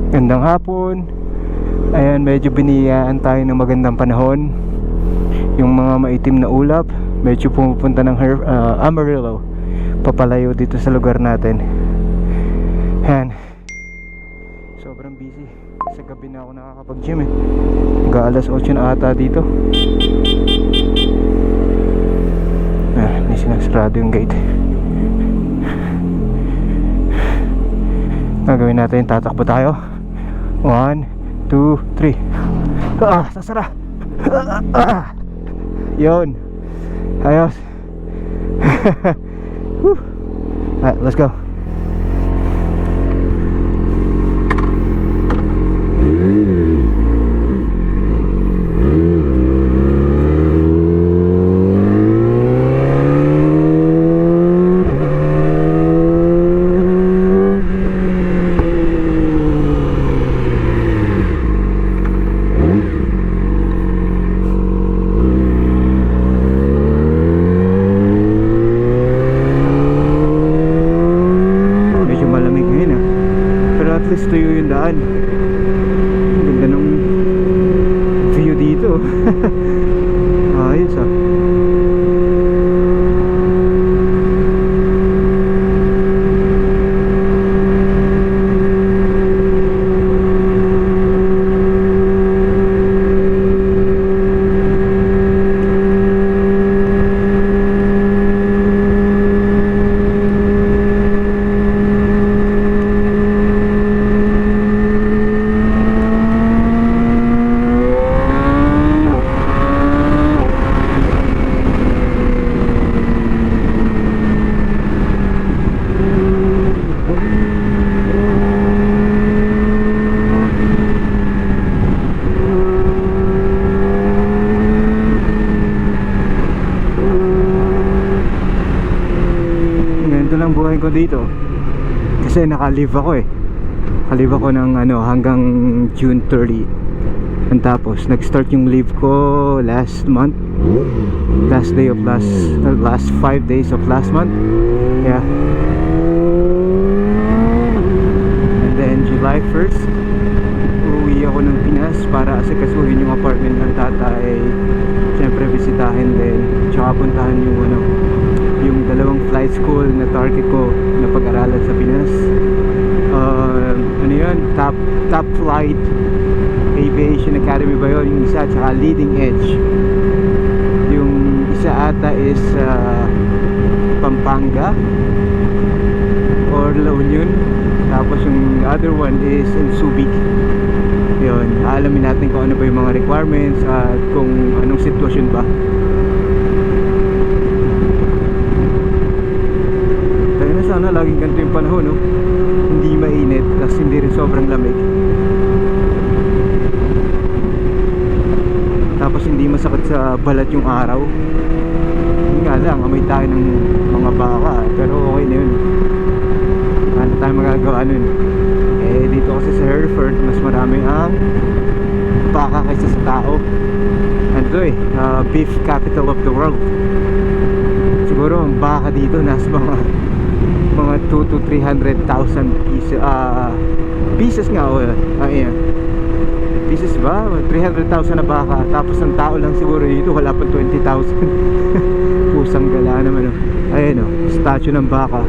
Gandang hapon. Ayan, medyo biniyaan tayo ng magandang panahon. Yung mga maitim na ulap medyo pumupunta ng Amarillo, papalayo dito sa lugar natin. Ayan, sobrang busy. Sa gabi na ako nakakapag-gym eh. Alas 8 na ata dito. Hindi sinasarado yung gate. Gagawin natin, tatakbo tayo. 1, 2, 3. Sasara. Yun. Ayos. Alright, let's go. Tuyo yung daan. Ganda ng view dito. Ayos ah. Buhay ko dito kasi naka-leave ako eh. Naka-leave ako ng hanggang June 30. And tapos nag-start yung leave ko last month. Last 5 days of last month. Yeah. And then July 1st uuwi ako ng Pinas para asikasuhin yung apartment ng tatay. Siyempre bisitahin din, tsaka puntahan yung dalawang flight school na target ko na pag-aralan sa Pinas. Top Flight Aviation Academy ba yun? Yung isa, tsaka Leading Edge. Yung isa ata is Pampanga or La Union. Tapos yung other one is in Subic. Yun, alamin natin kung ano ba yung mga requirements at kung anong sitwasyon ba. Sana laging ganito yung panahon, no? Hindi mainit, tapos hindi rin sobrang lamig. Tapos hindi masakit sa balat yung araw. Yun nga lang, amoy tayo ng mga baka, pero okay na yun. Ano tayo magagawa nun? Dito kasi sa Hereford, mas marami ang baka kaysa sa tao. Beef capital of the world. Siguro ang baka dito nasa mga 2 to 300,000 pieces nga ayan. Pieces ba? 300,000 na baka. Tapos ang tao lang siguro dito wala pang 20,000. Pusang gala naman Ayan statue ng baka.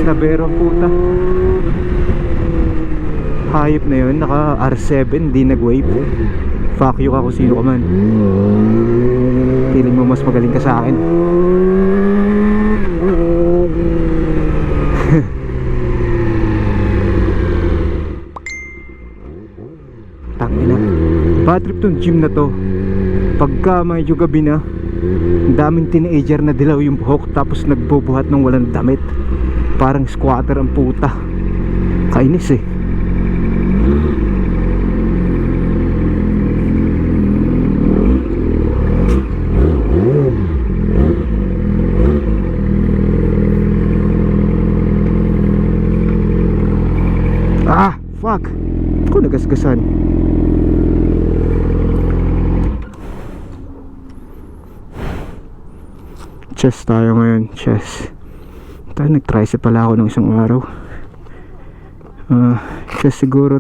Snabero puta. Hayop na yun, naka R7, di nag-wave. Fuck you ka kung sino ka man. Feeling mo mas magaling ka sa akin. Tangina. Bad trip tong gym na to. Pagka medyo gabi na, daming teenager na dilaw yung buhok, tapos nagbubuhat ng walang damit. Parang squatter ang puta. Kainis eh. Fuck, ako nagasgasan. Chess tayo ngayon. Chess. Tayo nag-try pala ako nung isang araw. Chess siguro